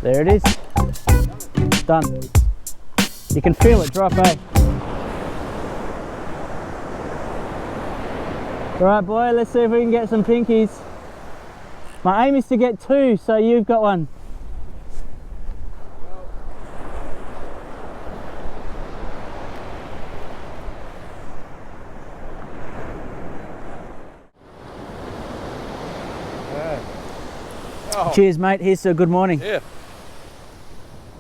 There it is. Done. You can feel it drop, eh? Alright boy, let's see if we can get some pinkies. My aim is to get 2, so you've got 1. Oh. Cheers mate, here's to a good morning. Yeah.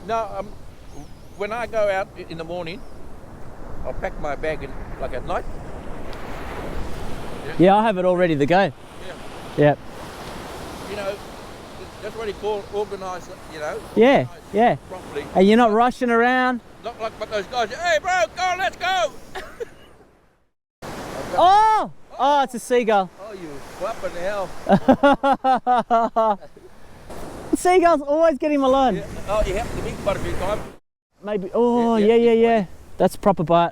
No, when I go out in the morning, I'll pack my bag in, like at night. Yeah, I have it all ready to go. Yeah. Yep. You know, that's what you call organised, you know. Yeah, yeah. Properly. And you're not rushing around. Not like but those guys, hey bro, go, let's go! Oh! Oh, it's a seagull. Oh, you flapping hell. Seagulls always get him alone. Yeah. Oh, you have to be quite a few times. Maybe, oh, yeah. That's a proper bite.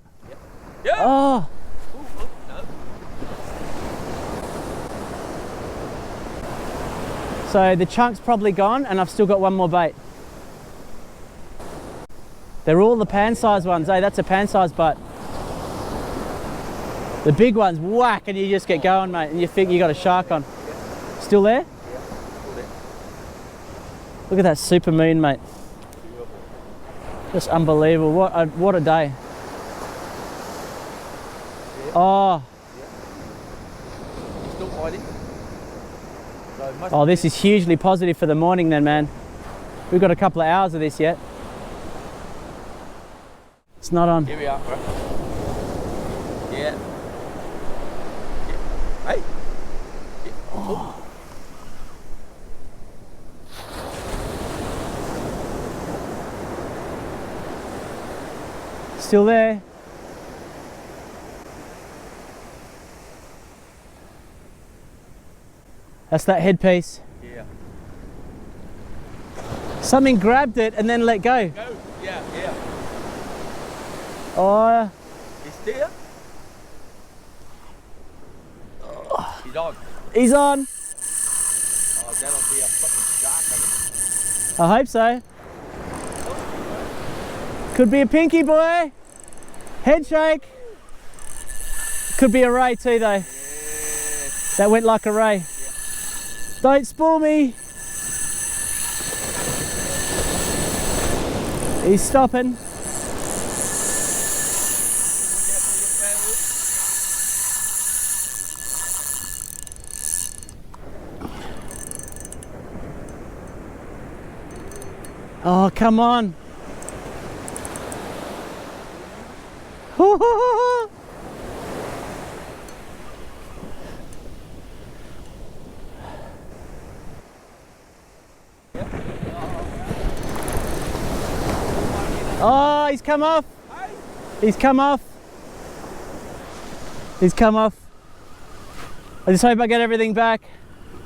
Yeah. Oh. Ooh, no. So the chunk's probably gone and I've still got 1 more bait. They're all the pan size ones, eh? That's a pan size bite. The big ones whack and you just get going, mate, and you think you got a shark on. Yeah. Still there? Yeah, still there. Look at that super moon, mate. Beautiful. Just unbelievable. What a day. Yeah. Oh. Yeah. Still fighting. So it must Oh, this is hugely positive for the morning then, man. We've got a couple of hours of this yet. It's not on. Here we are, bro. Yeah. Hey. Yeah. Oh. Still there. That's that headpiece. Yeah. Something grabbed it and then let go. Go. Yeah, yeah. Oh, He's there. He's on. he's on. Oh, that'll be a fucking shark. I hope so. Could be a pinky, boy. Head shake. Could be a ray too though. Yeah. That went like a ray. Yeah. Don't spoil me. He's stopping. Oh, come on. Oh, he's come off. He's come off. He's come off. I just hope I get everything back.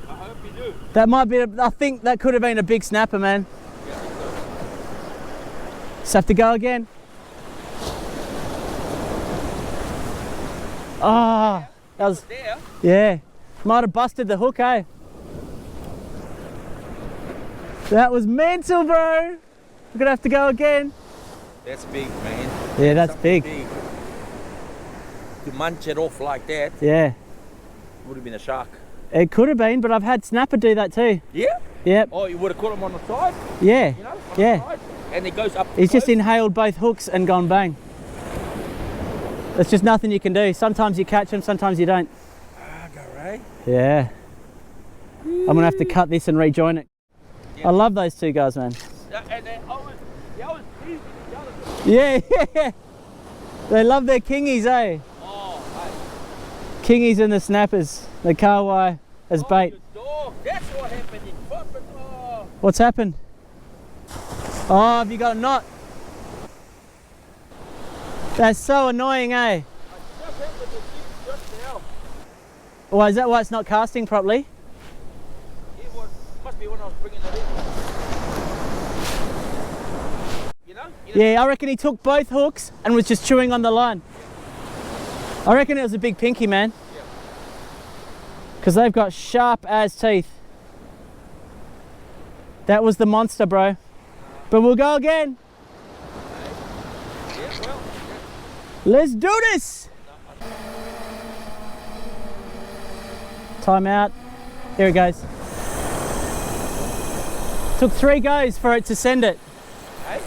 I hope you do. That might be, I think that could have been a big snapper, man. Just have to go again. Ah, that was, There. yeah. Might have busted the hook, eh? That was mental, bro. We're gonna have to go again. That's big, man. Yeah, that's Something big. To munch it off like that Yeah, would have been a shark. it could have been, but I've had snapper do that too. Yeah? Yep. Oh, you would have caught him on the side, Yeah. you know? On Yeah. The side, and it goes up. He's just close. inhaled both hooks and gone bang. There's just nothing you can do. Sometimes you catch them, sometimes you don't. Ah, go, Ray. Yeah. I'm gonna have to cut this and rejoin it. Yeah. I love those two guys, man. And they always teasing each other. Yeah, yeah. They love their kingies, eh? Oh, hey. Kingies and the snappers. The kawai as bait. Oh, the dog. That's what happened in Poppin. Oh. What's happened? Oh, have you got a knot? That's so annoying, eh? I just happened to see just now. Why, is that why it's not casting properly? It was, must be when I was bringing it in. You know? Yeah, I reckon he took both hooks and was just chewing on the line. I reckon it was a big pinky, man. Yeah. Because they've got sharp as teeth. That was the monster, bro. But we'll go again. Yeah, well. Let's do this. Time out. Here it goes. Took 3 goes for it to send it. Hey?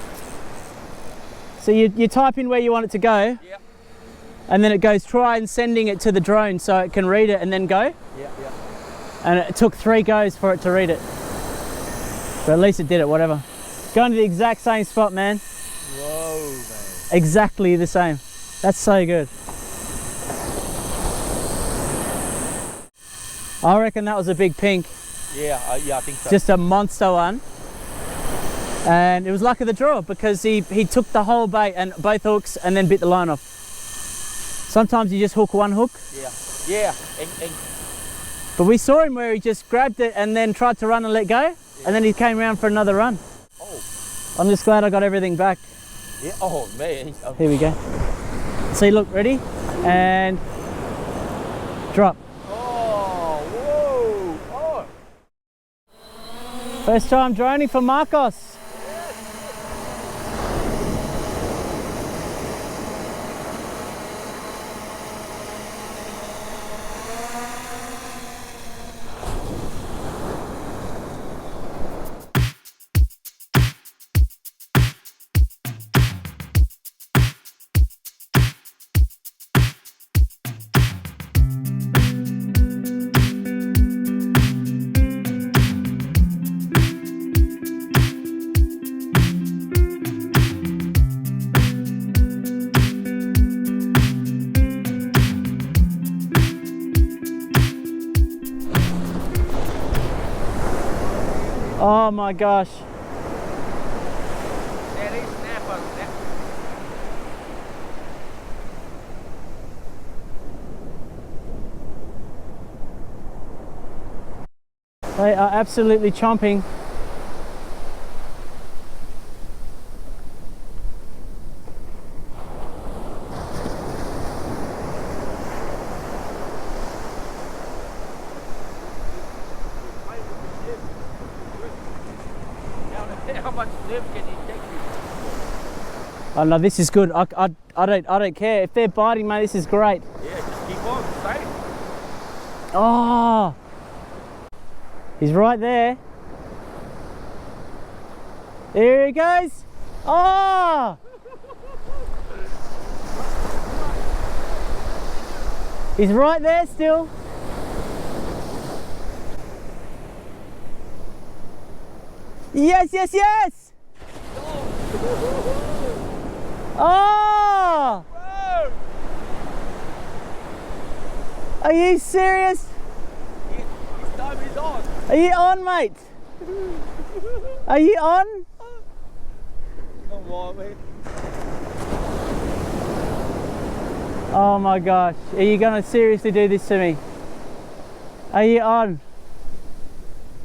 So you type in where you want it to go, Yeah. and then it goes try and sending it to the drone so it can read it and then go. Yeah, yeah. And it took 3 goes for it to read it. But at least it did it, whatever. Going to the exact same spot, man. Whoa, man. Exactly the same. That's so good. I reckon that was a big pink. Yeah, yeah, I think so. Just a monster one. And it was luck of the draw because he took the whole bait and both hooks and then bit the line off. Sometimes you just hook one hook. Yeah, yeah. And But we saw him where he just grabbed it and then tried to run and let go. Yeah. And then he came around for another run. oh, I'm just glad I got everything back. yeah. Oh, man. Here we go. See, look, ready? And drop. Oh, whoa. Oh. First time droning for Marcos. Oh my gosh. That is snapper. They are absolutely chomping. How much live can you take you? Oh no, this is good. I don't care. If they're biting, mate, this is great. Yeah, just keep on. Stay. Oh, he's right there. There he goes. Oh! He's right there still. Yes, yes, yes! Oh! Whoa! Are you serious? His time is on. Are you on, mate? Are you on? Come on, man. Oh my gosh. Are you going to seriously do this to me? Are you on?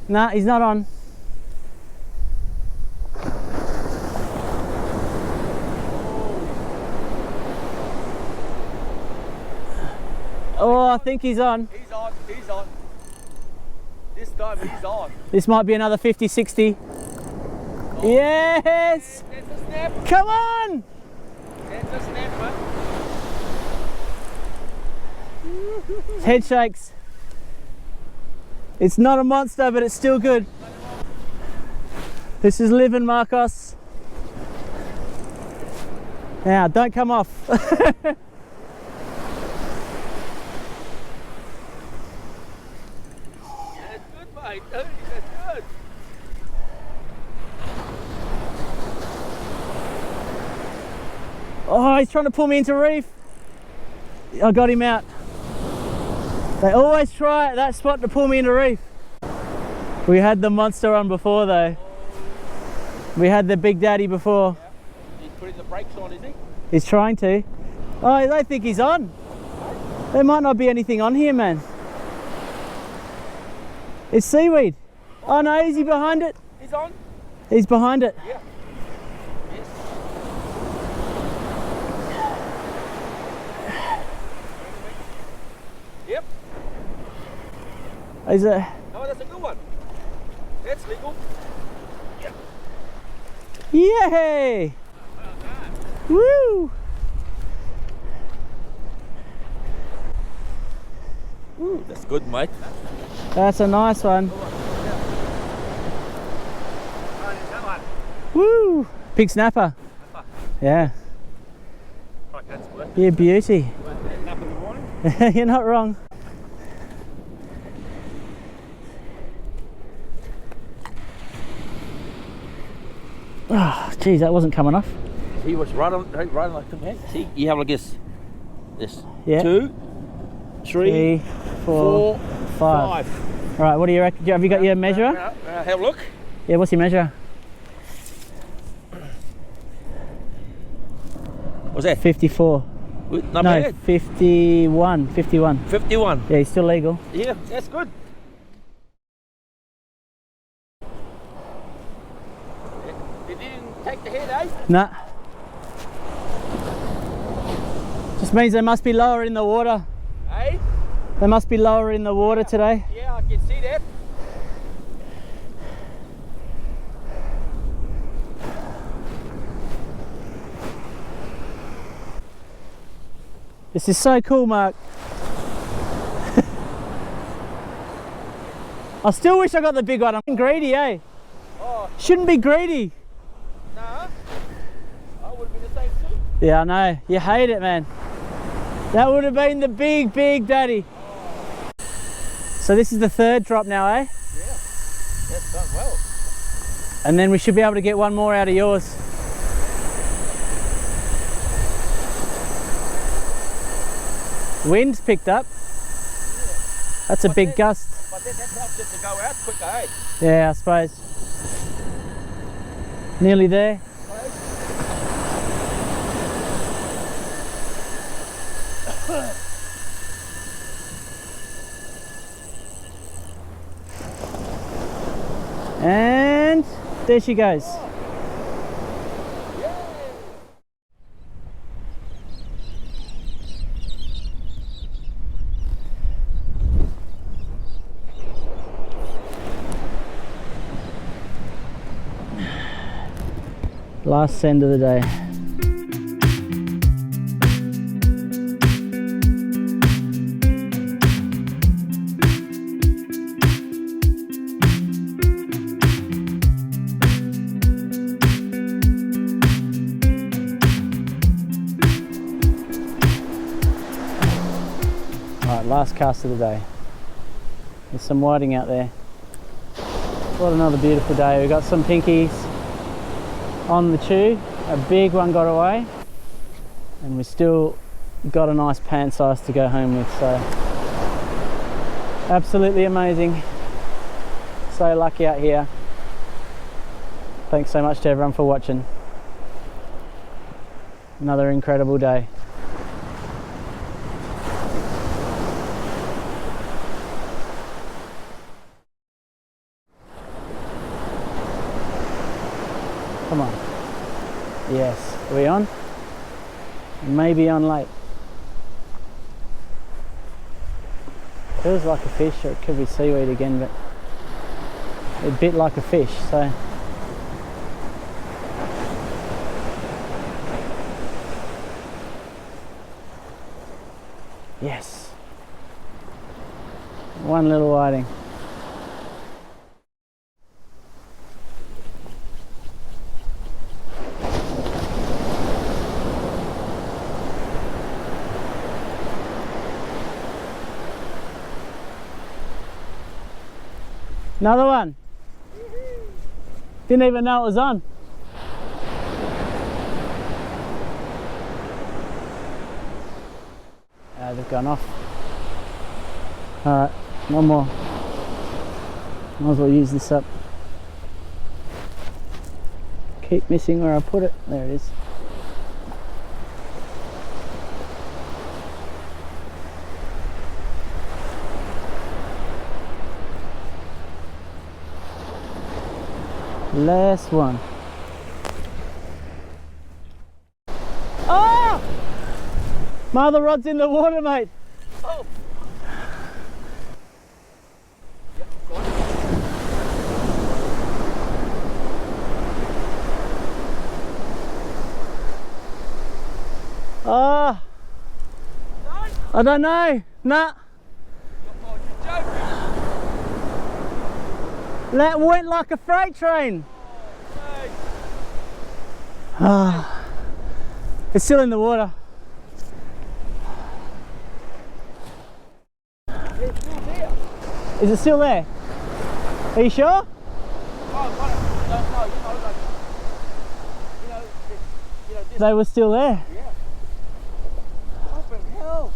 Nah, he's not on. Oh, I think he's on. He's on. He's on. This time he's on. This might be another 50, 60. Oh. Yes! That's a snap. Come on! That's a snapper. Head shakes. It's not a monster, but it's still good. This is living, Marcos. Now, don't come off. Mate, that's good. Oh, he's trying to pull me into reef. I got him out. They always try at that spot to pull me into reef. We had the monster on before though. We had the Big Daddy before. Yeah. He's putting the brakes on, is he? He's trying to. Oh, they think he's on. There might not be anything on here, man. It's seaweed. Oh no, is he behind it? He's on? He's behind it. Yeah. Yes. Yep. Is it? Oh, that's a good one. That's legal. Yep. Yay! Woo! Ooh, that's good, mate. That's a nice one. Woo! Big snapper. Yeah. Yeah, beauty. You're not wrong. Oh, geez, that wasn't coming off. He was right on like the man. See, you have like this. Yeah. 2, 3, 4, 5. All right, what do you reckon? Have you got your measurer? Have a look. Yeah, what's your measure? What's that? 54. Not No, bad. 51. 51. 51. Yeah, he's still legal. Yeah, that's good. It didn't take the head, eh? Nah. Just means they must be lower in the water. Eh? They must be lower in the water today. Yeah, I can see that. This is so cool, Mark. I still wish I got the big one. I'm greedy, eh? Oh, Shouldn't be greedy. nah. I would be the same too. Yeah, I know. You hate it, man. That would have been the big, big daddy. So this is the third drop now, eh? Yeah, that's done well. And then we should be able to get one more out of yours. Wind's picked up. That's a big gust. But that helps it to go out quicker, eh? Yeah, I suppose. Nearly there. And there she goes. Last send of the day. Alright, last cast of the day. There's some whiting out there. What another beautiful day. We've got some pinkies on the chew. A big one got away, and we still got a nice pan size to go home with, so absolutely amazing. So lucky out here. Thanks so much to everyone for watching. Another incredible day. Come on. Yes. Are we on? Maybe on late. Feels like a fish, or it could be seaweed again, but it bit like a fish, so. Yes. One little whiting. Another one. Didn't even know it was on. They've gone off. Alright, one more. Might as well use this up. Keep missing where I put it. There it is. Last one. Oh! Mother rod's in the water, mate. Oh. Oh, I don't know. Nah. Oh, you're joking. That went like a freight train. Oh, It's still in the water. it's still there. Is it still there? Are you sure? Oh, what? No, this. They were still there. Yeah. Open hell.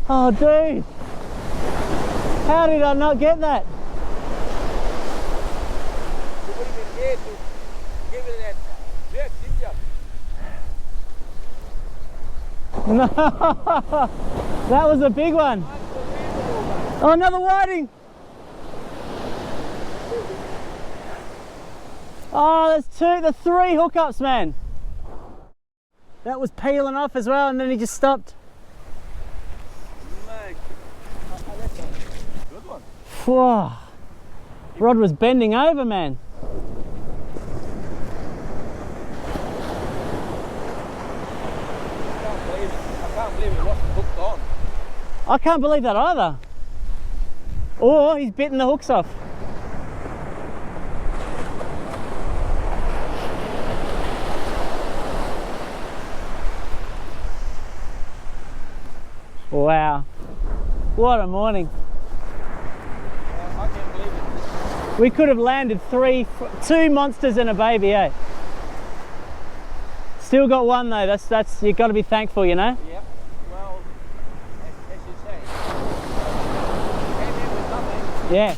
Oh, dude. How did I not get that? You would have been there to give it that jerk, didn't you? No. That was a big one. Unbelievable, Oh, another whiting. Oh, there's three hookups, man. That was peeling off as well, and then he just stopped. mate. That's a good one. Whoa. Rod was bending over, man. I can't believe it wasn't hooked on. I can't believe that either. Or he's bitten the hooks off. Wow. What a morning. I can't believe it. We could have landed two monsters and a baby, eh? Still got one though. That's you've got to be thankful, you know? Yep. Well, as you say, came in with nothing. Yeah.